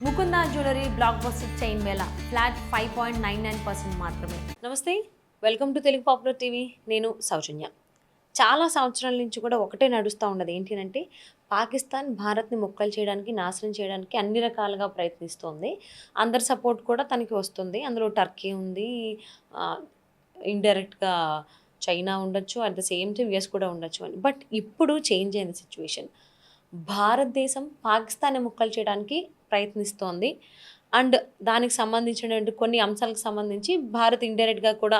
Mukunda jewellery block buster chain Mela flat 5.99% మాత్రమే. నమస్తే, welcome to Telugu popular TV. నేను సౌజన్య. చాలా సంవత్సరాల నుంచి కూడా ఒకటే నడుస్తూ ఉన్నది ఏంటి అంటే, పాకిస్తాన్ భారత్ని ముక్కలు చేయడానికి, నాశనం చేయడానికి అన్ని రకాలుగా ప్రయత్నిస్తోంది. అందరి సపోర్ట్ కూడా తనకి వస్తుంది. అందులో టర్కీ ఉంది, ఇండైరెక్ట్గా చైనా ఉండొచ్చు, at the same time US కూడా ఉండొచ్చు అని. బట్ ఇప్పుడు చేంజ్ అయింది సిచ్యువేషన్. భారతదేశం పాకిస్తాన్ని ముక్కలు చేయడానికి ప్రయత్నిస్తోంది. అండ్ దానికి సంబంధించినటువంటి కొన్ని అంశాలకు సంబంధించి భారత్ ఇండైరెక్ట్గా కూడా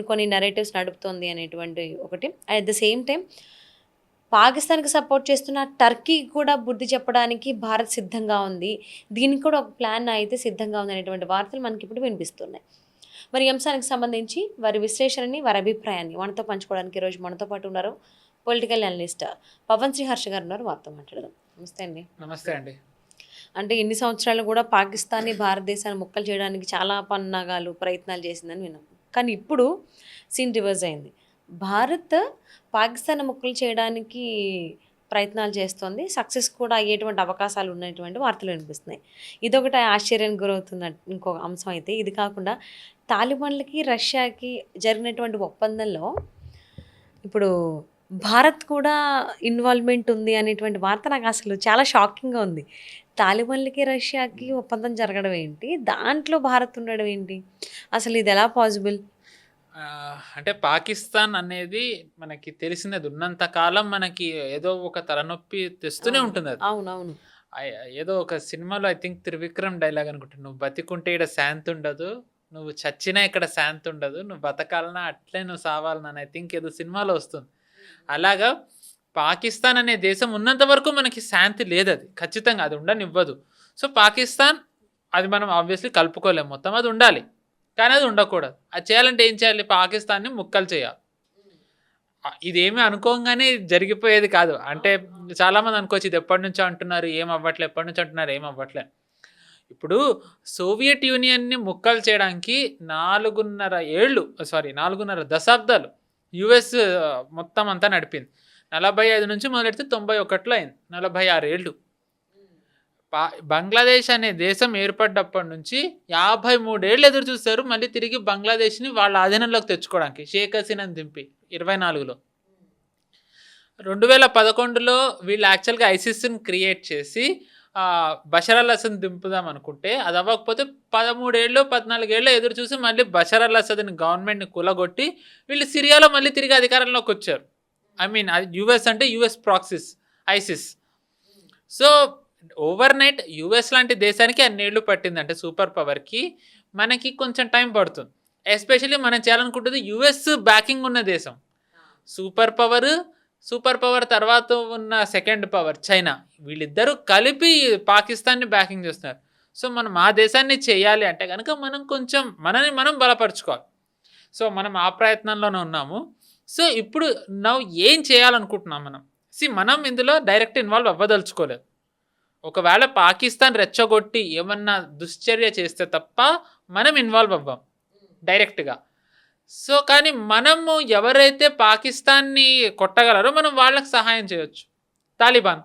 కొన్ని నెరేటివ్స్ నడుపుతోంది అనేటువంటి ఒకటి. అట్ ద సేమ్ టైం పాకిస్తాన్కి సపోర్ట్ చేస్తున్న టర్కీ కూడా బుద్ధి చెప్పడానికి భారత్ సిద్ధంగా ఉంది. దీనికి కూడా ఒక ప్లాన్ అయితే సిద్ధంగా ఉంది అనేటువంటి వార్తలు మనకి ఇప్పుడు వినిపిస్తున్నాయి. మరి ఈ అంశానికి సంబంధించి వారి విశ్లేషణని, వారి అభిప్రాయాన్ని మనతో పంచుకోవడానికి ఈరోజు మనతో పాటు ఉన్నారు పొలిటికల్ అనలిస్ట్ పవన్ శ్రీ హర్ష గారు ఉన్నారు. వార్త మాట్లాడదాం. నమస్తే అండి. నమస్తే అండి. అంటే ఇన్ని సంవత్సరాలు కూడా పాకిస్తాన్ని, భారతదేశాన్ని ముక్కలు చేయడానికి చాలా పన్నాగాలు, ప్రయత్నాలు చేసిందని విన్నాం. కానీ ఇప్పుడు సీన్ రివర్స్ అయింది. భారత్ పాకిస్తాన్ ముక్కలు చేయడానికి ప్రయత్నాలు చేస్తోంది. సక్సెస్ కూడా అయ్యేటువంటి అవకాశాలు ఉన్నటువంటి వార్తలు వినిపిస్తున్నాయి. ఇదొకటి ఆశ్చర్యానికి గురవుతున్న ఇంకొక అంశం అయితే, ఇది కాకుండా తాలిబాన్లకి, రష్యాకి జరిగినటువంటి ఒప్పందంలో ఇప్పుడు భారత్ కూడా ఇన్వాల్వ్మెంట్ ఉంది అనేటువంటి వార్త నాకు అసలు చాలా షాకింగ్గా ఉంది. తాలిబాన్లకి, రష్యాకి ఒప్పందం జరగడం ఏంటి, దాంట్లో భారత్ ఉండడం ఏంటి, అసలు ఇది ఎలా పాసిబుల్? అంటే పాకిస్తాన్ అనేది మనకి తెలిసినది, ఉన్నంత కాలం మనకి ఏదో ఒక తలనొప్పి తెస్తూనే ఉంటుంది. అది అవునవును. ఏదో ఒక సినిమాలో ఐ థింక్ త్రివిక్రమ్ డైలాగ్ అనుకుంటా, నువ్వు బతికుంటే ఇక్కడ శాంతి ఉండదు, నువ్వు చచ్చినా ఇక్కడ శాంతి ఉండదు, నువ్వు బతకాలన్నా అట్లే నువ్వు సావాలన్నా, ఐ థింక్ ఏదో సినిమాలో వస్తుంది. అలాగా పాకిస్తాన్ అనే దేశం ఉన్నంత వరకు మనకి శాంతి లేదు. అది ఖచ్చితంగా అది ఉండనివ్వదు. సో పాకిస్తాన్ అది మనం ఆబ్వియస్లీ కలుపుకోలేము, మొత్తం అది ఉండాలి. కానీ అది ఉండకూడదు. అది చేయాలంటే ఏం చేయాలి? పాకిస్తాన్ని ముక్కలు చేయాలి. ఇదేమీ అనుకోగానే జరిగిపోయేది కాదు. అంటే చాలామంది అనుకోవచ్చు ఇది ఎప్పటి నుంచో అంటున్నారు ఏం అవ్వట్లే, ఎప్పటి నుంచి అంటున్నారు ఏం అవ్వట్లే. ఇప్పుడు సోవియట్ యూనియన్ని ముక్కలు చేయడానికి 4.5 దశాబ్దాలు యుఎస్ మొత్తం అంతా నడిపింది. 45 నుంచి మొదలెడితే 91లో అయింది. 46 ఏళ్ళు. బంగ్లాదేశ్ అనే దేశం ఏర్పడ్డప్పటి నుంచి 53 ఏళ్ళు ఎదురు చూస్తారు మళ్ళీ తిరిగి బంగ్లాదేశ్ని వాళ్ళ ఆధీనంలోకి తెచ్చుకోవడానికి, షేక్ హసీనాని దింపి 24లో. 2011లో వీళ్ళు యాక్చువల్గా ఐసిస్ని క్రియేట్ చేసి బషర్ అల్ అసద్ని దింపుదాం అనుకుంటే అది అవ్వకపోతే 13 ఏళ్ళు 14 ఏళ్ళు ఎదురు చూసి మళ్ళీ బషర్ అల్ అసద్ని గవర్నమెంట్ని కూలగొట్టి వీళ్ళు సిరియాలో మళ్ళీ తిరిగి అధికారంలోకి వచ్చారు. ఐ మీన్ అది యుఎస్ అంటే US praxis, ISIS. So over night US లాంటి దేశానికి అన్నేళ్ళు పట్టింది. అంటే సూపర్ పవర్కి మనకి కొంచెం టైం పడుతుంది. ఎస్పెషల్లీ మనం చేయాలనుకుంటుంది యుఎస్ బ్యాకింగ్ ఉన్న దేశం. సూపర్ పవర్ తర్వాత ఉన్న సెకండ్ పవర్ చైనా, వీళ్ళిద్దరూ కలిపి పాకిస్తాన్ని బ్యాకింగ్ చేస్తున్నారు. సో మనం ఆ దేశాన్ని చేయాలి అంటే కనుక మనం కొంచెం మనని మనం బలపరుచుకోవాలి. సో మనం ఆ ప్రయత్నంలోనే ఉన్నాము. సో ఇప్పుడు ఏం చేయాలనుకుంటున్నాం మనం ఇందులో డైరెక్ట్ ఇన్వాల్వ్ అవ్వదలుచుకోలేదు. ఒకవేళ పాకిస్తాన్ రెచ్చగొట్టి ఏమన్నా దుశ్చర్య చేస్తే తప్ప మనం ఇన్వాల్వ్ అవ్వం డైరెక్ట్గా. సో కానీ మనము ఎవరైతే పాకిస్తాన్ని కొట్టగలరో మనం వాళ్ళకి సహాయం చేయొచ్చు. తాలిబాన్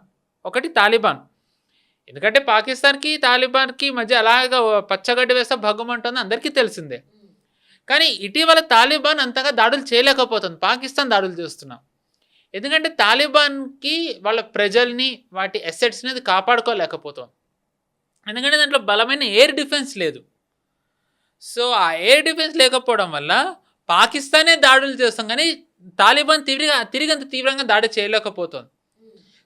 ఎందుకంటే పాకిస్తాన్కి తాలిబాన్కి మధ్య అలాగా పచ్చగడ్డి వేస్తే భగ్గుమంటుంది, అందరికీ తెలిసిందే. కానీ ఇటీవల తాలిబాన్ అంతగా దాడులు చేయలేకపోతుంది, పాకిస్తాన్ దాడులు చేస్తున్నాం. ఎందుకంటే తాలిబాన్కి వాళ్ళ ప్రజల్ని, వాటి అసెట్స్ని అది కాపాడుకోలేకపోతుంది. ఎందుకంటే దాంట్లో బలమైన ఎయిర్ డిఫెన్స్ లేదు. సో ఆ ఎయిర్ డిఫెన్స్ లేకపోవడం వల్ల పాకిస్తానే దాడులు చేస్తాం, కానీ తాలిబాన్ తిరిగి అంత తీవ్రంగా దాడి చేయలేకపోతుంది.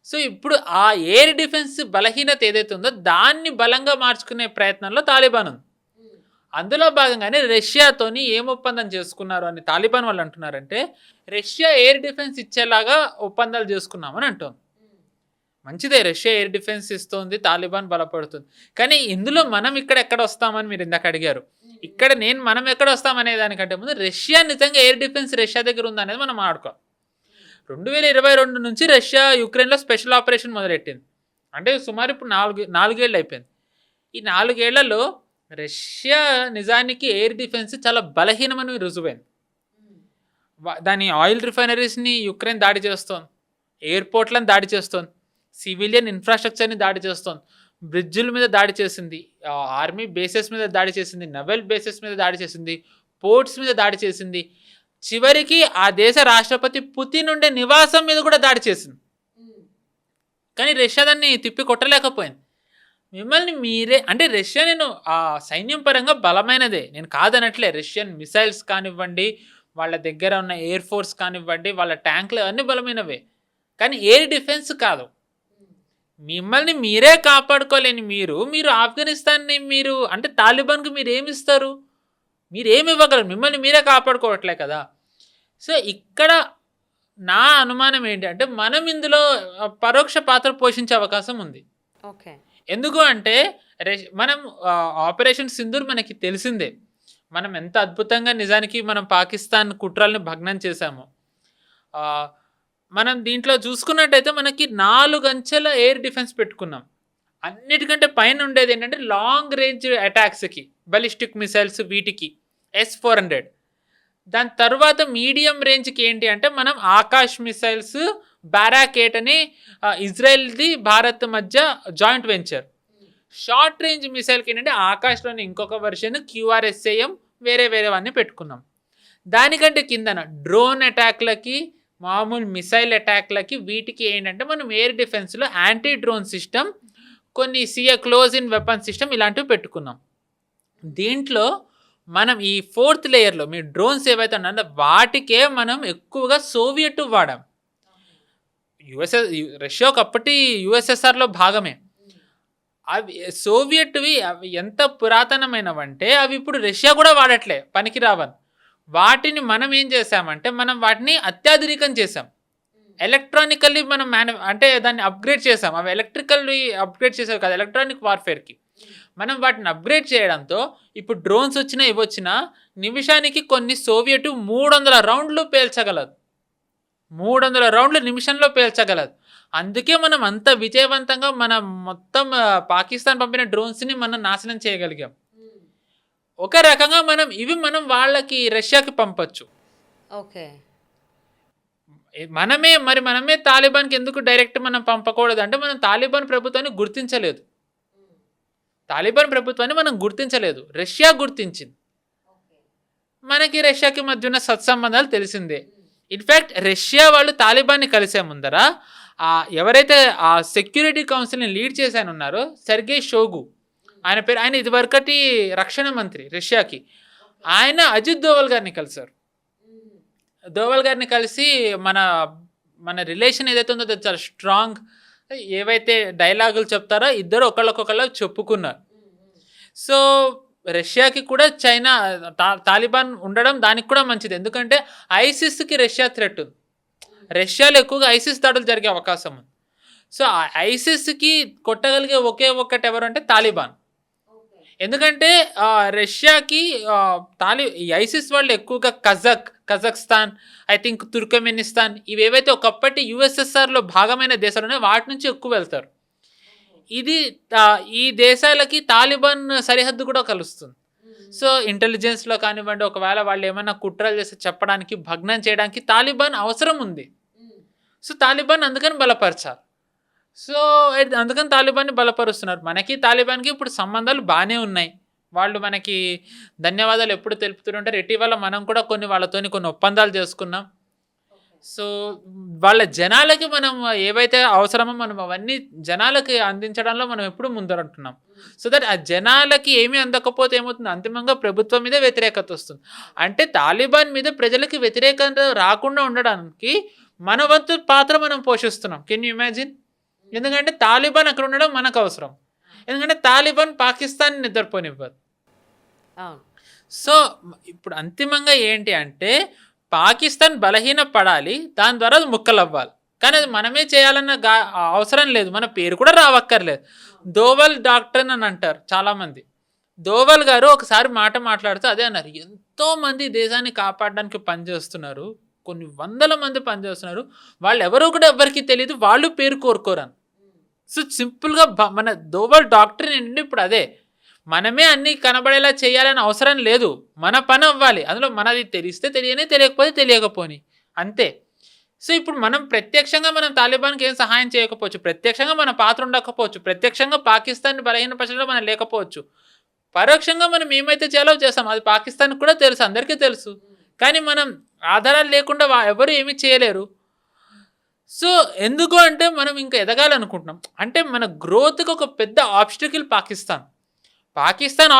సో ఇప్పుడు ఆ ఎయిర్ డిఫెన్స్ బలహీనత ఏదైతే ఉందో దాన్ని బలంగా మార్చుకునే ప్రయత్నంలో తాలిబాన్ ఉంది. అందులో భాగంగానే రష్యాతోని ఏం ఒప్పందం చేసుకున్నారు అని తాలిబాన్ వాళ్ళు అంటున్నారంటే, రష్యా ఎయిర్ డిఫెన్స్ ఇచ్చేలాగా ఒప్పందాలు చేసుకున్నామని అంటుంది. మంచిదే, రష్యా ఎయిర్ డిఫెన్స్ ఇస్తుంది, తాలిబాన్ బలపడుతుంది. కానీ ఇందులో మనం ఎక్కడ వస్తామని మీరు ఇందాక అడిగారు. ఇక్కడ మనం ఎక్కడ వస్తామనే దానికంటే ముందు రష్యా నిజంగా ఎయిర్ డిఫెన్స్ రష్యా దగ్గర ఉందనేది మనం ఆడుకోవాలి. 2022 నుంచి రష్యా యుక్రెయిన్లో స్పెషల్ ఆపరేషన్ మొదలెట్టింది. అంటే సుమారు ఇప్పుడు 4 ఏళ్ళు అయిపోయింది. ఈ 4 ఏళ్లలో రష్యా నిజానికి ఎయిర్ డిఫెన్స్ చాలా బలహీనమని రుజువైంది. దాని ఆయిల్ రిఫైనరీస్ని యుక్రెయిన్ దాడి చేస్తోంది, ఎయిర్పోర్ట్లను దాడి చేస్తోంది, సివిలియన్ ఇన్ఫ్రాస్ట్రక్చర్ని దాడి చేస్తోంది. బ్రిడ్జిల మీద దాడి చేసింది, ఆర్మీ బేసెస్ మీద దాడి చేసింది, నవెల్ బేసెస్ మీద దాడి చేసింది, పోర్ట్స్ మీద దాడి చేసింది, చివరికి ఆ దేశ రాష్ట్రపతి పుతిన్ ఉండే నివాసం మీద కూడా దాడి చేసింది. కానీ రష్యా దాన్ని తిప్పి కొట్టలేకపోయింది. మిమ్మల్ని మీరే అంటే రష్యా నేను సైన్యం పరంగా బలమైనదే, నేను కాదనట్లే. రష్యన్ మిసైల్స్ కానివ్వండి, వాళ్ళ దగ్గర ఉన్న ఎయిర్ ఫోర్స్ కానివ్వండి, వాళ్ళ ట్యాంకులు అన్నీ బలమైనవే. కానీ ఎయిర్ డిఫెన్స్ కాదు. మిమ్మల్ని మీరే కాపాడుకోలేని మీరు ఆఫ్ఘనిస్తాన్ని మీరు అంటే తాలిబాన్కి మీరు ఏమి ఇస్తారు? మీరు ఏమి ఇవ్వగలరు? మిమ్మల్ని మీరే కాపాడుకోవట్లే కదా. సో ఇక్కడ నా అనుమానం ఏంటి అంటే మనం ఇందులో పరోక్ష పాత్ర పోషించే అవకాశం ఉంది. ఓకే. ఎందుకు అంటే మనం ఆపరేషన్ సింధూర్ మనకి తెలిసిందే. మనం ఎంత అద్భుతంగా నిజానికి మనం పాకిస్తాన్ కుట్రల్ని భగ్నం చేశాము. మనం దీంట్లో చూసుకున్నట్టయితే మనకి 4 అంచెల ఎయిర్ డిఫెన్స్ పెట్టుకున్నాం. అన్నిటికంటే పైన ఉండేది ఏంటంటే లాంగ్ రేంజ్ అటాక్స్కి, బలిస్టిక్ మిసైల్స్ వీటికి S-400. దాని తర్వాత మీడియం రేంజ్కి ఏంటి అంటే మనం ఆకాష్ మిసైల్స్, బారాక్ 8 అని ఇజ్రాయెల్ది భారత్ మధ్య జాయింట్ వెంచర్. షార్ట్ రేంజ్ మిసైల్కి ఏంటంటే ఆకాష్లోని ఇంకొక వర్షన్ QRSAM వేరేవన్నీ పెట్టుకున్నాం. దానికంటే కిందన డ్రోన్ అటాక్లకి, మామూలు మిసైల్ అటాక్లకి వీటికి ఏంటంటే మనం ఎయిర్ డిఫెన్స్లో యాంటీ డ్రోన్ సిస్టమ్, కొన్ని క్లోజ్ ఇన్ వెపన్ సిస్టమ్ ఇలాంటివి పెట్టుకున్నాం. దీంట్లో మనం ఈ 4th లేయర్లో మీ డ్రోన్స్ ఏవైతే ఉన్నాయో వాటికే మనం ఎక్కువగా సోవియట్ వాడాం. రష్యా ఒకప్పటి USSRలో భాగమే. అవి సోవియట్వి అవి ఎంత పురాతనమైనవంటే అవి ఇప్పుడు రష్యా కూడా వాడట్లే, పనికి రావని. వాటిని మనం ఏం చేసామంటే మనం వాటిని అత్యాధునికం చేసాం. ఎలక్ట్రానికల్లీ మనం అంటే దాన్ని అప్గ్రేడ్ చేసాం. అవి ఎలక్ట్రికల్లీ అప్గ్రేడ్ చేసావు కదా ఎలక్ట్రానిక్ వార్ఫేర్కి. మనం వాటిని అప్గ్రేడ్ చేయడంతో ఇప్పుడు డ్రోన్స్ వచ్చినా ఇవొచ్చినా నిమిషానికి కొన్ని సోవియట్ 300 రౌండ్లు పేల్చగలదు. 300 రౌండ్లు నిమిషంలో పేల్చగలదు. అందుకే మనం అంత విజయవంతంగా మన మొత్తం పాకిస్తాన్ పంపిన డ్రోన్స్ని మనం నాశనం చేయగలిగాం. ఒక రకంగా మనం వాళ్ళకి రష్యాకి పంపొచ్చు. ఓకే. మనమే తాలిబాన్కి ఎందుకు డైరెక్ట్ మనం పంపకూడదు అంటే మనం తాలిబాన్ ప్రభుత్వాన్ని గుర్తించలేదు. మనం గుర్తించలేదు, రష్యా గుర్తించింది. మనకి రష్యాకి మధ్య ఉన్న సత్సంబంధాలు తెలిసిందే. ఇన్ఫ్యాక్ట్ రష్యా వాళ్ళు తాలిబాన్ని కలిసే ముందర ఎవరైతే ఆ సెక్యూరిటీ కౌన్సిల్ని లీడ్ చేశానున్నారో సెర్గే షోగు ఆయన పేరు, ఆయన ఇదివరకటి రక్షణ మంత్రి రష్యాకి, ఆయన అజిత్ దోవల్ గారిని కలిశారు. దోవల్ గారిని కలిసి మన రిలేషన్ ఏదైతే ఉందో అది చాలా స్ట్రాంగ్, ఏవైతే డైలాగులు చెప్తారో ఇద్దరు ఒకళ్ళకొకళ్ళు చెప్పుకున్నారు. సో రష్యాకి కూడా చైనా తాలిబాన్ ఉండడం దానికి కూడా మంచిది. ఎందుకంటే ఐసిస్కి రష్యా థ్రెట్ ఉంది. రష్యాలో ఎక్కువగా ఐసిస్ దాడులు జరిగే అవకాశం ఉంది. సో ఆ ఐసిస్కి కొట్టగలిగే ఒకే ఒక్కటి ఎవరు అంటే తాలిబాన్. ఎందుకంటే రష్యాకి ఈ ఐసిస్ వాళ్ళు ఎక్కువగా కజాఖ్స్తాన్, ఐ థింక్ తుర్కమెనిస్తాన్, ఇవేవైతే ఒకప్పటి USSRలో భాగమైన దేశాలు ఉన్నాయో వాటి నుంచి ఎక్కువ వెళ్తారు. ఈ దేశాలకి తాలిబాన్ సరిహద్దు కూడా కలుస్తుంది. సో ఇంటెలిజెన్స్లో కానివ్వండి, ఒకవేళ వాళ్ళు ఏమైనా కుట్రలు చేసి చెప్పడానికి, భగ్నం చేయడానికి తాలిబాన్ అవసరం ఉంది. సో తాలిబాన్ అందుకని బలపరచాలి. సో అందుకని తాలిబాన్ని బలపరుస్తున్నారు. మనకి తాలిబాన్కి ఇప్పుడు సంబంధాలు బాగానే ఉన్నాయి. వాళ్ళు మనకి ధన్యవాదాలు ఎప్పుడు తెలుపుతుంటారు. ఇటీవల మనం కూడా వాళ్ళతోని కొన్ని ఒప్పందాలు చేసుకున్నాం. సో వాళ్ళ జనాలకి మనం ఏవైతే అవసరమో మనం అవన్నీ జనాలకి అందించడంలో మనం ఎప్పుడు ముందరంటున్నాం. సో దట్ ఆ జనాలకి ఏమీ అందకపోతే ఏమవుతుంది, అంతిమంగా ప్రభుత్వం మీద వ్యతిరేకత వస్తుంది. అంటే తాలిబాన్ మీద ప్రజలకి వ్యతిరేకత రాకుండా ఉండడానికి మన వంతు పాత్ర మనం పోషిస్తున్నాం. Can you imagine? ఎందుకంటే తాలిబాన్ అక్కడ ఉండడం మనకు అవసరం. ఎందుకంటే తాలిబాన్ పాకిస్తాన్ నిద్రపోనివ్వదు. సో ఇప్పుడు అంతిమంగా ఏంటి అంటే పాకిస్తాన్ బలహీన పడాలి, దాని ద్వారా అది ముక్కలవ్వాలి. కానీ అది మనమే చేయాలన్న అవసరం లేదు, మన పేరు కూడా రావక్కర్లేదు. దోవల్ డాక్టర్ అని అంటారు చాలామంది. దోవల్ గారు ఒకసారి మాట్లాడుతూ అదే అన్నారు, ఎంతోమంది దేశాన్ని కాపాడడానికి పనిచేస్తున్నారు, కొన్ని వందల మంది పనిచేస్తున్నారు, వాళ్ళు ఎవరో కూడా ఎవరికి తెలియదు, వాళ్ళు పేరు కోరుకోరని. సో సింపుల్గా మన దోవల్ డాక్టర్ ఏంటంటే ఇప్పుడు అదే, మనమే అన్నీ కనబడేలా చేయాలని అవసరం లేదు, మన పని అవ్వాలి. అందులో మనది తెలిస్తే తెలియకపోతే తెలియకపోని అంతే. సో ఇప్పుడు మనం ప్రత్యక్షంగా మనం తాలిబాన్కి ఏం సహాయం చేయకపోవచ్చు, ప్రత్యక్షంగా మన పాత్ర ఉండకపోవచ్చు, ప్రత్యక్షంగా పాకిస్తాన్ బలహీనపరచడంలో మనం లేకపోవచ్చు, పరోక్షంగా మనం ఏమైతే చేయాలో చేస్తాం, అది పాకిస్తాన్కి కూడా తెలుసు, అందరికీ తెలుసు. కానీ మనం ఆధారాలు లేకుండా ఎవరు ఏమీ చేయలేరు. సో ఎందుకు అంటే మనం ఇంకా ఎదగాలనుకుంటున్నాం. అంటే మన గ్రోత్కి ఒక పెద్ద ఆబ్స్టికల్ పాకిస్తాన్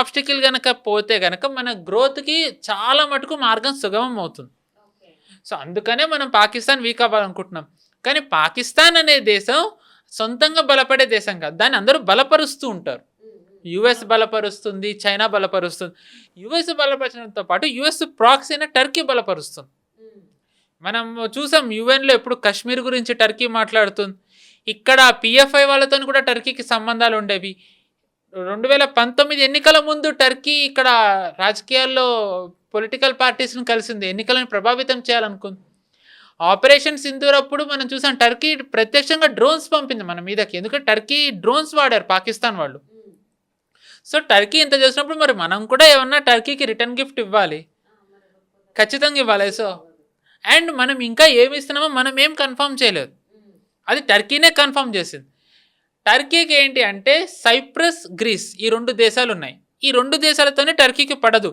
ఆబ్స్టికల్ కనుక పోతే కనుక మన గ్రోత్కి చాలా మటుకు మార్గం సుగమం అవుతుంది. సో అందుకనే మనం పాకిస్తాన్ వీక్ అవ్వాలనుకుంటున్నాం. కానీ పాకిస్తాన్ అనే దేశం సొంతంగా బలపడే దేశం కాదు, దాన్ని అందరూ బలపరుస్తూ ఉంటారు. యుఎస్ బలపరుస్తుంది, చైనా బలపరుస్తుంది. యుఎస్ బలపరచడంతో పాటు యుఎస్ ప్రాక్సీ అయిన టర్కీ బలపరుస్తుంది. మనం చూసాం యుఎన్లో ఎప్పుడు కాశ్మీర్ గురించి టర్కీ మాట్లాడుతుంది. ఇక్కడ పిఎఫ్ఐ వాళ్ళతో కూడా టర్కీకి సంబంధాలు ఉండేవి. 2019 ఎన్నికల ముందు టర్కీ ఇక్కడ రాజకీయాల్లో పొలిటికల్ పార్టీస్ని కలిసింది, ఎన్నికలను ప్రభావితం చేయాలనుకుంది. ఆపరేషన్ సింధూర్ అప్పుడు మనం చూసాం టర్కీ ప్రత్యక్షంగా డ్రోన్స్ పంపింది మన మీదకి, ఎందుకంటే టర్కీ డ్రోన్స్ వాడారు పాకిస్తాన్ వాళ్ళు. సో టర్కీ ఇంత చేసినప్పుడు మరి మనం కూడా ఏమన్నా టర్కీకి రిటర్న్ గిఫ్ట్ ఇవ్వాలి, ఖచ్చితంగా ఇవ్వాలి. సో అండ్ మనం ఇంకా ఏమి ఇస్తున్నామో మనం ఏం కన్ఫర్మ్ చేయలేదు, అది టర్కీనే కన్ఫర్మ్ చేసింది. టర్కీకి ఏంటి అంటే సైప్రస్, గ్రీస్ ఈ 2 దేశాలు ఉన్నాయి. ఈ 2 దేశాలతోనే టర్కీకి పడదు.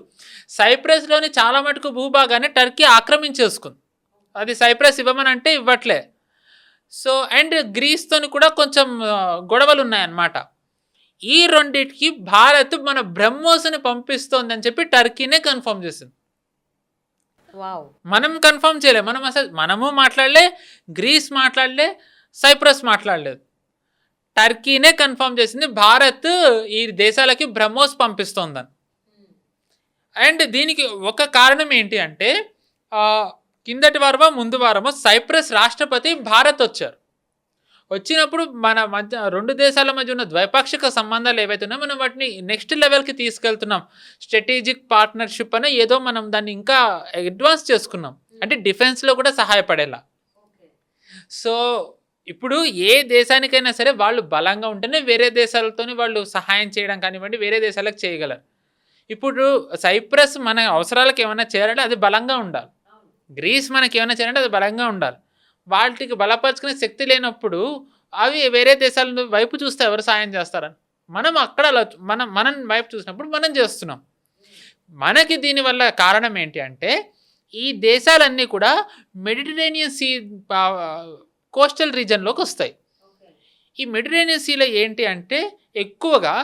సైప్రస్లోని చాలా మటుకు భూభాగాన్ని టర్కీ ఆక్రమించేసుకుంది, అది సైప్రస్ ఇవ్వమని అంటే ఇవ్వట్లే. సో అండ్ గ్రీస్తోని కూడా కొంచెం గొడవలు ఉన్నాయన్నమాట. ఈ రెండింటికి భారత్ మన బ్రహ్మోస్ని పంపిస్తోంది అని చెప్పి టర్కీనే కన్ఫర్మ్ చేసింది. మనం కన్ఫర్మ్ చేయలే, మనము మాట్లాడలే, గ్రీస్ మాట్లాడలే, సైప్రస్ మాట్లాడలేదు. టర్కీనే కన్ఫర్మ్ చేసింది భారత్ ఈ దేశాలకి బ్రహ్మోస్ పంపిస్తోందని. అండ్ దీనికి ఒక కారణం ఏంటి అంటే కిందటి వారమో ముందు వారమో సైప్రస్ రాష్ట్రపతి భారత్ వచ్చారు. వచ్చినప్పుడు మన మధ్య 2 దేశాల మధ్య ఉన్న ద్వైపాక్షిక సంబంధాలు ఏవైతే ఉన్నాయో మనం వాటిని నెక్స్ట్ లెవెల్కి తీసుకెళ్తున్నాం. స్ట్రాటజిక్ పార్ట్నర్షిప్ అని ఏదో మనం దాన్ని ఇంకా అడ్వాన్స్ చేసుకున్నాం, అంటే డిఫెన్స్లో కూడా సహాయపడేలా. సో ఇప్పుడు ఏ దేశానికైనా సరే వాళ్ళు బలంగా ఉంటేనే వేరే దేశాలతో వాళ్ళు సహాయం చేయడం కానివ్వండి, వేరే దేశాలకు చేయగలరు. ఇప్పుడు సైప్రస్ మన అవసరాలకు ఏమైనా చేయాలంటే అది బలంగా ఉండాలి, గ్రీస్ మనకి ఏమైనా చేయాలంటే అది బలంగా ఉండాలి. వాటికి బలపరుచుకునే శక్తి లేనప్పుడు అవి వేరే దేశాల వైపు చూస్తే ఎవరు సాయం చేస్తారని మనం అక్కడ మనం వైపు చూసినప్పుడు మనం చేస్తున్నాం. మనకి దీనివల్ల కారణం ఏంటి అంటే ఈ దేశాలన్నీ కూడా మెడిటరేనియన్ సీ కోస్టల్ రీజన్లోకి వస్తాయి. ఈ మెడిటరేనియన్ సీలో ఏంటి అంటే ఎక్కువగా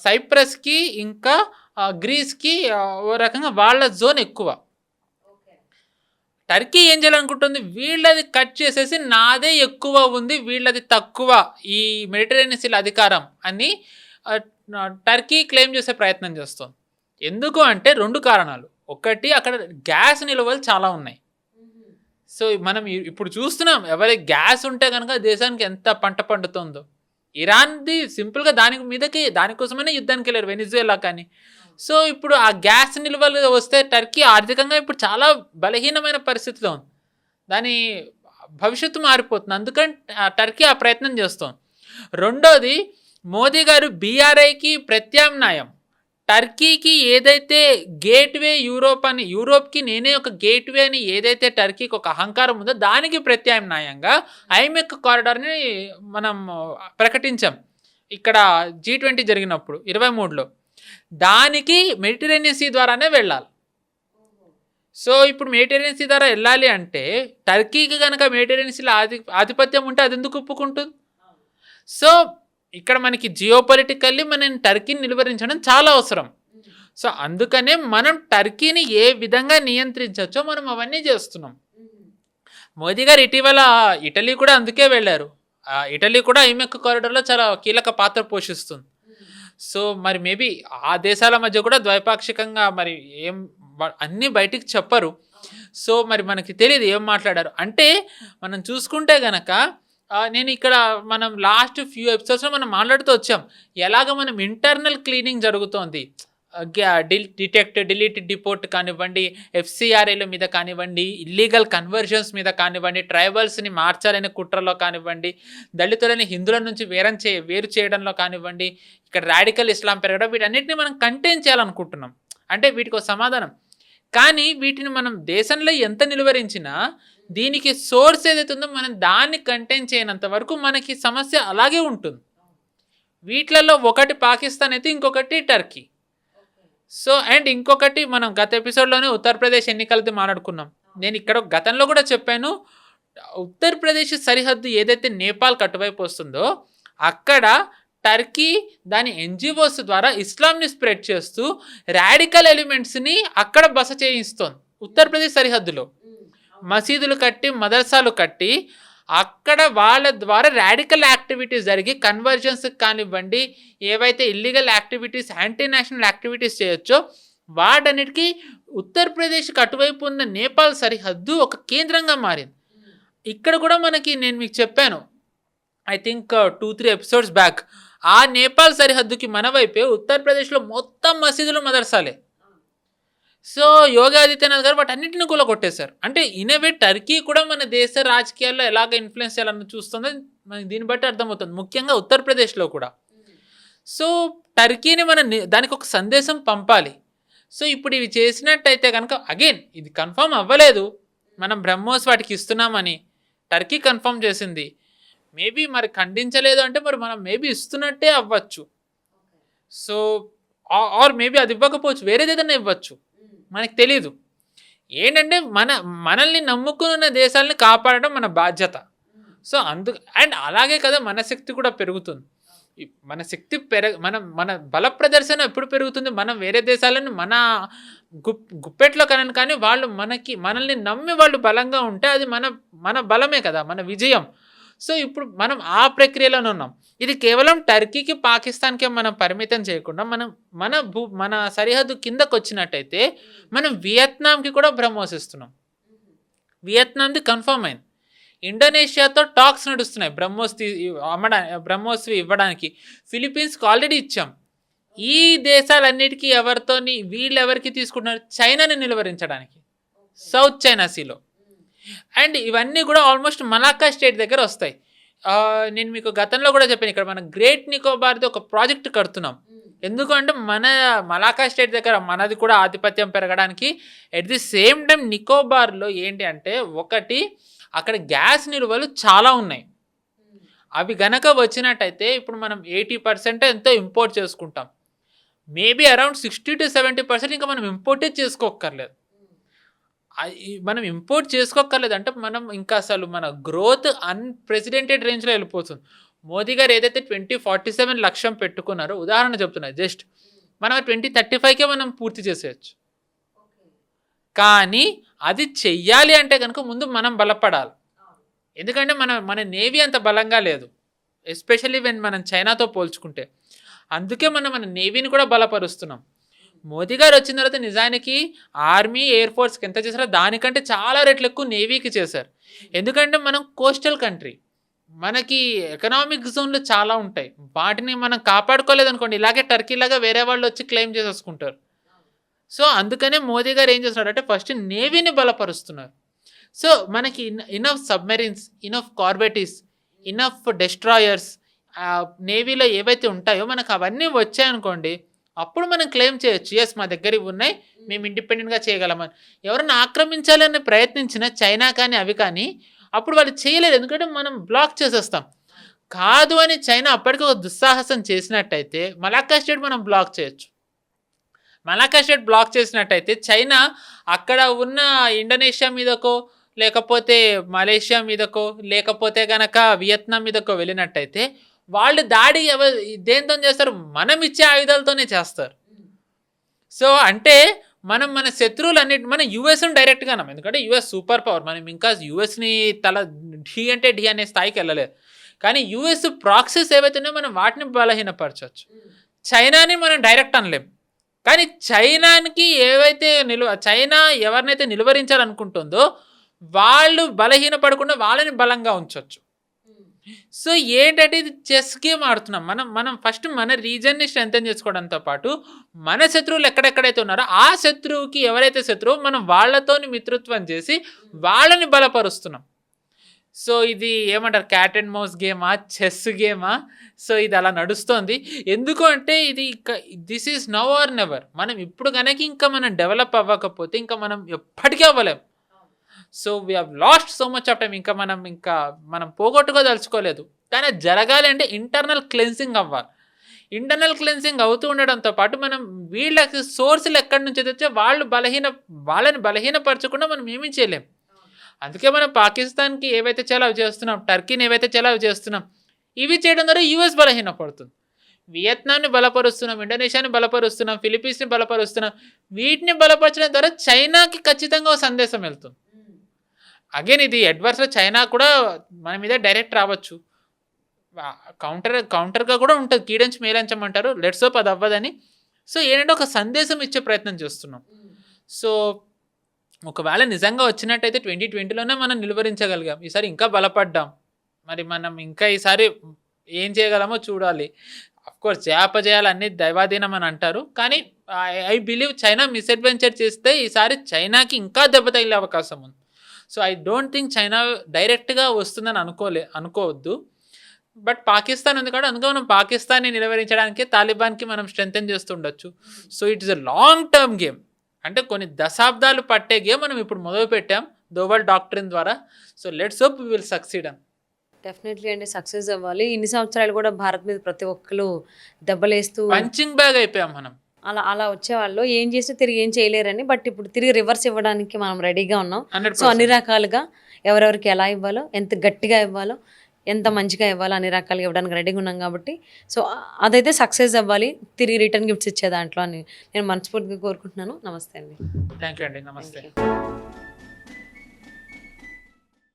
సైప్రస్కి ఇంకా గ్రీస్కి ఓ రకంగా వాళ్ళ జోన్ ఎక్కువ. టర్కీ ఏం చేయాలనుకుంటుంది, వీళ్ళది కట్ చేసేసి నాదే ఎక్కువ ఉంది, వీళ్ళది తక్కువ ఈ మెడిటరేనియన్ సీల అధికారం అని టర్కీ క్లెయిమ్ చేసే ప్రయత్నం చేస్తుంది. ఎందుకు అంటే 2 కారణాలు. ఒకటి, అక్కడ గ్యాస్ నిల్వలు చాలా ఉన్నాయి. సో మనం ఇప్పుడు చూస్తున్నాం ఎవరి గ్యాస్ ఉంటే కనుక దేశానికి ఎంత పంట పండుతుందో. ఇరాన్ది సింపుల్గా దానికోసమైనా యుద్ధానికి వెళ్ళారు, వెనిజువేలా కానీ. సో ఇప్పుడు ఆ గ్యాస్ నిల్వలు వస్తే టర్కీ ఆర్థికంగా ఇప్పుడు చాలా బలహీనమైన పరిస్థితిలో ఉంది, దాని భవిష్యత్తు మారిపోతుంది. అందుకని టర్కీ ఆ ప్రయత్నం చేస్తుంది. రెండోది, మోదీ గారు బీఆర్ఐకి ప్రత్యామ్నాయం టర్కీకి ఏదైతే గేట్వే యూరోప్కి నేనే ఒక గేట్వే అని ఏదైతే టర్కీకి ఒక అహంకారం ఉందో దానికి ప్రత్యామ్నాయంగా ఐమెక్ కారిడార్ని మనం ప్రకటించాం ఇక్కడ G20 జరిగినప్పుడు 23లో. దానికి మెడిటరేనియన్ సీ ద్వారానే వెళ్ళాలి. సో ఇప్పుడు మెడిటరేనియన్ సీ ద్వారా వెళ్ళాలి అంటే టర్కీకి కనుక మెడిటరేనియన్ సీలో ఆధిపత్యం ఉంటే అది ఎందుకు ఒప్పుకుంటుంది? సో ఇక్కడ మనకి జియోపొలిటికల్లీ మనం టర్కీని నిలువరించడం చాలా అవసరం. సో అందుకనే మనం టర్కీని ఏ విధంగా నియంత్రించవచ్చో మనం అవన్నీ చేస్తున్నాం. మోదీ గారు ఇటీవల ఇటలీ కూడా అందుకే వెళ్ళారు. ఇటలీ కూడా ఐమెక్ కారిడార్లో చాలా కీలక పాత్ర పోషిస్తుంది. సో మరి మేబీ ఆ దేశాల మధ్య కూడా ద్వైపాక్షికంగా మరి ఏం అన్నీ బయటికి చెప్పరు. సో మరి మనకి తెలియదు ఏం మాట్లాడారు అంటే. మనం చూసుకుంటే గనక నేను ఇక్కడ మనం లాస్ట్ ఫ్యూ ఎపిసోడ్స్లో మనం మాట్లాడుతూ వచ్చాం ఎలాగ మనం ఇంటర్నల్ క్లీనింగ్ జరుగుతోంది. డిటెక్ట్, డిలీట్, డిపోర్ట్ కానివ్వండి, FCRAల మీద కానివ్వండి, ఇల్లీగల్ కన్వర్జన్స్ మీద కానివ్వండి, ట్రైబల్స్ని మార్చాలనే కుట్రలో కానివ్వండి, దళితులని హిందువుల నుంచి వేరు చేయడంలో కానివ్వండి, ఇక్కడ రాడికల్ ఇస్లాం పెరగడం, వీటన్నిటిని మనం కంటైన్ చేయాలనుకుంటున్నాం. అంటే వీటికి ఒక సమాధానం కానీ వీటిని మనం దేశంలో ఎంత నిలువరించినా దీనికి సోర్స్ ఏదైతే ఉందో మనం దాన్ని కంటైన్ చేయనంత వరకు మనకి సమస్య అలాగే ఉంటుంది. వీటిలలో ఒకటి పాకిస్తాన్ అయితే ఇంకొకటి టర్కీ. సో అండ్ ఇంకొకటి మనం గత ఎపిసోడ్లోనే ఉత్తరప్రదేశ్ ఎన్నికలది మాట్లాడుకున్నాం. నేను ఇక్కడ గతంలో కూడా చెప్పాను, ఉత్తరప్రదేశ్ సరిహద్దు ఏదైతే నేపాల్ అటువైపు వస్తుందో అక్కడ టర్కీ దాని ఎన్జిఓస్ ద్వారా ఇస్లాంని స్ప్రెడ్ చేస్తూ రాడికల్ ఎలిమెంట్స్ని అక్కడ బస చేయిస్తోంది. ఉత్తరప్రదేశ్ సరిహద్దులో మసీదులు కట్టి మదర్సాలు కట్టి అక్కడ వాళ్ళ ద్వారా రాడికల్ యాక్టివిటీస్ జరిగి కన్వర్జన్స్ కానివ్వండి, ఏవైతే illegal activities anti national activities చేయొచ్చో వాటన్నిటికీ ఉత్తరప్రదేశ్కి అటువైపు ఉన్న నేపాల్ సరిహద్దు ఒక కేంద్రంగా మారింది. ఇక్కడ కూడా నేను మీకు చెప్పాను, ఐ థింక్ 2-3 ఎపిసోడ్స్ బ్యాక్, ఆ నేపాల్ సరిహద్దుకి మన వైపే ఉత్తరప్రదేశ్లో మొత్తం మసీదులు మదర్సాలే. సో యోగి ఆదిత్యనాథ్ గారు వాటన్నిటిని కూడా కొట్టేశారు. అంటే ఇనవే టర్కీ కూడా మన దేశ రాజకీయాల్లో ఎలాగ ఇన్ఫ్లుయెన్స్ చేయాలని చూస్తుందో మనకి దీన్ని బట్టి అర్థమవుతుంది, ముఖ్యంగా ఉత్తరప్రదేశ్లో కూడా. సో టర్కీని దానికి ఒక సందేశం పంపాలి. సో ఇప్పుడు ఇవి చేసినట్టయితే కనుక అగైన్ ఇది కన్ఫర్మ్ అవ్వలేదు, మనం బ్రహ్మోస్ వాటికి ఇస్తున్నామని టర్కీ కన్ఫర్మ్ చేసింది. మేబీ మరి ఖండించలేదు అంటే మరి మనం మేబీ ఇస్తున్నట్టే అవ్వచ్చు. సో ఆర్ మేబీ అది ఇవ్వకపోవచ్చు, వేరేది ఏదైనా ఇవ్వచ్చు, మనకు తెలీదు. ఏంటంటే మనల్ని నమ్ముకున్న దేశాలని కాపాడడం మన బాధ్యత. సో అండ్ అలాగే కదా మన శక్తి కూడా పెరుగుతుంది. మన శక్తి మన బల ప్రదర్శన ఎప్పుడు పెరుగుతుంది, మనం వేరే దేశాలను మన గుప్పెట్లో కానీ వాళ్ళు మనల్ని నమ్మి వాళ్ళు బలంగా ఉంటే అది మన బలమే కదా, మన విజయం. సో ఇప్పుడు మనం ఆ ప్రక్రియలోనే ఉన్నాం. ఇది కేవలం టర్కీకి పాకిస్తాన్కే మనం పరిమితం చేయకుండా మన సరిహద్దు కిందకు వచ్చినట్టయితే మనం వియత్నాంకి కూడా బ్రహ్మోస్ ఇస్తున్నాం. వియత్నాంది కన్ఫర్మ్ అయింది. ఇండోనేషియాతో టాక్స్ నడుస్తున్నాయి బ్రహ్మోస్వి ఇవ్వడానికి. ఫిలిప్పీన్స్కి ఆల్రెడీ ఇచ్చాం. ఈ దేశాలన్నిటికీ వీళ్ళెవరికి తీసుకుంటున్నారు, చైనాని నిలువరించడానికి సౌత్ చైనా సీలో. అండ్ ఇవన్నీ కూడా ఆల్మోస్ట్ మలాకా స్టేట్ దగ్గర వస్తాయి. నేను మీకు గతంలో కూడా చెప్పాను, ఇక్కడ మన గ్రేట్ నికోబార్ది ఒక ప్రాజెక్ట్ కడుతున్నాం. ఎందుకంటే మన మలాకా స్టేట్ దగ్గర మనది కూడా ఆధిపత్యం పెరగడానికి. ఎట్ ది సేమ్ టైం నికోబార్లో ఏంటి అంటే ఒకటి అక్కడ గ్యాస్ నిల్వలు చాలా ఉన్నాయి. అవి గనక వచ్చినట్టయితే ఇప్పుడు మనం 80% ఎంతో ఇంపోర్ట్ చేసుకుంటాం. మేబీ అరౌండ్ 60-70% ఇంకా మనం ఇంపోర్టే చేసుకోక్కర్లేదు. మనం ఇంపోర్ట్ చేసుకోక్కర్లేదు అంటే మనం ఇంకా అసలు మన గ్రోత్ అన్ప్రెసిడెంటెడ్ రేంజ్లో వెళ్ళిపోతుంది. మోదీ గారు ఏదైతే 2047 లక్ష్యం పెట్టుకున్నారో, ఉదాహరణ చెప్తున్నారు, జస్ట్ మనం 2035కే మనం పూర్తి చేసేయచ్చు. కానీ అది చెయ్యాలి అంటే కనుక ముందు మనం బలపడాలి. ఎందుకంటే మన నేవీ అంత బలంగా లేదు, ఎస్పెషల్లీ మనం చైనాతో పోల్చుకుంటే. అందుకే మన నేవీని కూడా బలపరుస్తున్నాం. మోదీ గారు వచ్చిన తర్వాత నిజానికి ఆర్మీ ఎయిర్ ఫోర్స్కి ఎంత చేశారో దానికంటే చాలా రెట్లు ఎక్కువ నేవీకి చేశారు. ఎందుకంటే మనం కోస్టల్ కంట్రీ, మనకి ఎకనామిక్ జోన్లు చాలా ఉంటాయి. వాటిని మనం కాపాడుకోలేదనుకోండి, ఇలాగే టర్కీలాగా వేరే వాళ్ళు వచ్చి క్లెయిమ్ చేసేసుకుంటారు. సో అందుకనే మోదీ గారు ఏం చేస్తున్నారంటే ఫస్ట్ నేవీని బలపరుస్తున్నారు. సో మనకి enough submarines, enough corvettes, enough destroyers నేవీలో ఏవైతే ఉంటాయో మనకు అవన్నీ వచ్చాయనుకోండి, అప్పుడు మనం క్లెయిమ్ చేయొచ్చు, ఎస్ మా దగ్గర ఇవి ఉన్నాయి, మేము ఇండిపెండెంట్గా చేయగలమని. ఎవరైనా ఆక్రమించాలని ప్రయత్నించిన చైనా కానీ అవి కానీ అప్పుడు వాళ్ళు చేయలేరు, ఎందుకంటే మనం బ్లాక్ చేసేస్తాం. కాదు అని చైనా అప్పటికి ఒక దుస్సాహసం చేసినట్టయితే మలాక్కా స్టేట్ మనం బ్లాక్ చేయొచ్చు. మలాక్కా స్టేట్ బ్లాక్ చేసినట్టయితే చైనా అక్కడ ఉన్న ఇండోనేషియా మీదకో లేకపోతే మలేషియా మీదకో లేకపోతే కనుక వియత్నాం మీదకో వెళ్ళినట్టయితే వాళ్ళు దాడి దేంతో చేస్తారు, మనం ఇచ్చే ఆయుధాలతోనే చేస్తారు. సో అంటే మన శత్రువులన్నిటి మనం యూఎస్ని డైరెక్ట్గా అన్నాం, ఎందుకంటే యూఎస్ సూపర్ పవర్. మనం ఇంకా యూఎస్ని ఢీ అంటే ఢీ అనే స్థాయికి వెళ్ళలేదు. కానీ యూఎస్ ప్రాక్సీస్ ఏవైతే ఉన్నాయో మనం వాటిని బలహీనపరచవచ్చు. చైనాని మనం డైరెక్ట్ అనలేం, కానీ చైనాకి చైనా ఎవరినైతే నిలువరించాలనుకుంటుందో వాళ్ళు బలహీనపడకుండా వాళ్ళని బలంగా ఉంచవచ్చు. సో ఏంటంటే ఇది చెస్ గేమ్ ఆడుతున్నాం. మనం ఫస్ట్ మన రీజన్ని స్ట్రెంథెన్ చేసుకోవడంతో పాటు మన శత్రువులు ఎక్కడెక్కడైతే ఉన్నారో ఆ శత్రువుకి ఎవరైతే శత్రువు మనం వాళ్ళతోని మిత్రత్వం చేసి వాళ్ళని బలపరుస్తున్నాం. సో ఇది ఏమంటారు, క్యాట్ అండ్ మౌస్ గేమా, చెస్ గేమా? సో ఇది అలా నడుస్తోంది. ఎందుకు అంటే ఇది this is now or never. మనం ఇప్పుడు కనుక ఇంకా మనం డెవలప్ అవ్వకపోతే ఇంకా మనం ఎప్పటికీ అవ్వలేం. So we have lost so much of time. మనం పోగొట్టుకోదలుచుకోలేదు. కానీ అది జరగాలి అంటే ఇంటర్నల్ క్లెన్సింగ్ అవ్వాలి. ఇంటర్నల్ క్లెన్సింగ్ అవుతూ ఉండడంతో పాటు మనం వీళ్ళకి సోర్సులు ఎక్కడి నుంచి తెచ్చే వాళ్ళని బలహీనపరచకుండా మనం ఏమీ చేయలేం. అందుకే మనం పాకిస్తాన్కి ఏవైతే చేయాలో అవి చేస్తున్నాం, టర్కీని ఏవైతే చేయాలో అవి చేస్తున్నాం. ఇవి చేయడం ద్వారా యూఎస్ బలహీనపడుతుంది. వియత్నాంని బలపరుస్తున్నాం, ఇండోనేషియాని బలపరుస్తున్నాం, ఫిలిపీన్స్ని బలపరుస్తున్నాం. వీటిని బలపరచడం ద్వారా చైనాకి ఖచ్చితంగా ఒక సందేశం వెళ్తుంది. అగైన్ ఇది అడ్వర్స్లో చైనా కూడా మన మీద డైరెక్ట్ రావచ్చు. కౌంటర్గా కూడా ఉంటుంది. కీడంచి మేలంచమంటారు. లెట్స్ హోప్ అది అవ్వదని. సో ఏంటంటే ఒక సందేశం ఇచ్చే ప్రయత్నం చేస్తున్నాం. సో ఒకవేళ నిజంగా వచ్చినట్టయితే 2020లోనే మనం నిలువరించగలిగాం. ఈసారి ఇంకా బలపడ్డాం. మరి మనం ఇంకా ఈసారి ఏం చేయగలమో చూడాలి. అఫ్కోర్స్ జయాపజయాలు అన్నీ దైవాధీనం అని అంటారు. కానీ ఐ బిలీవ్ చైనా మిస్అడ్వెంచర్ చేస్తే ఈసారి చైనాకి ఇంకా దెబ్బ తగిలే అవకాశం ఉంది. So I don't think China డైరెక్ట్గా వస్తుందని అనుకోవద్దు. బట్ పాకిస్తాన్ ఉంది కాబట్టి అందుకే మనం పాకిస్తాన్ని నిలువరించడానికి తాలిబాన్కి మనం స్ట్రెంథెన్ చేస్తుండొచ్చు. So it is a long term game. అంటే కొన్ని దశాబ్దాలు పట్టే గేమ్ మనం ఇప్పుడు మొదలు పెట్టాం దోవల్ డాక్ట్రిన్ ద్వారా. So let's hope we will succeed. Definitely అండి, సక్సెస్ అవ్వాలి. ఇన్ని సంవత్సరాలు కూడా భారత్ మీద ప్రతి ఒక్కరు దెబ్బలేస్తూ పంచింగ్ బ్యాగ్ అయిపోయాం మనం. అలా అలా వచ్చేవాళ్ళు ఏం చేస్తే తిరిగి ఏం చేయలేరని. బట్ ఇప్పుడు తిరిగి రివర్స్ ఇవ్వడానికి మనం రెడీగా ఉన్నాం. 100%. సో అన్ని రకాలుగా ఎవరెవరికి ఎలా ఇవ్వాలో, ఎంత గట్టిగా ఇవ్వాలో, ఎంత మంచిగా ఇవ్వాలో అన్ని రకాలుగా ఇవ్వడానికి రెడీగా ఉన్నాం కాబట్టి సో అదైతే సక్సెస్ అవ్వాలి. తిరిగి రిటర్న్ గిఫ్ట్స్ ఇచ్చే దాంట్లో అని నేను మనస్ఫూర్తిగా కోరుకుంటున్నాను. నమస్తే అండి. థ్యాంక్ యూ అండి. నమస్తే. Thank you.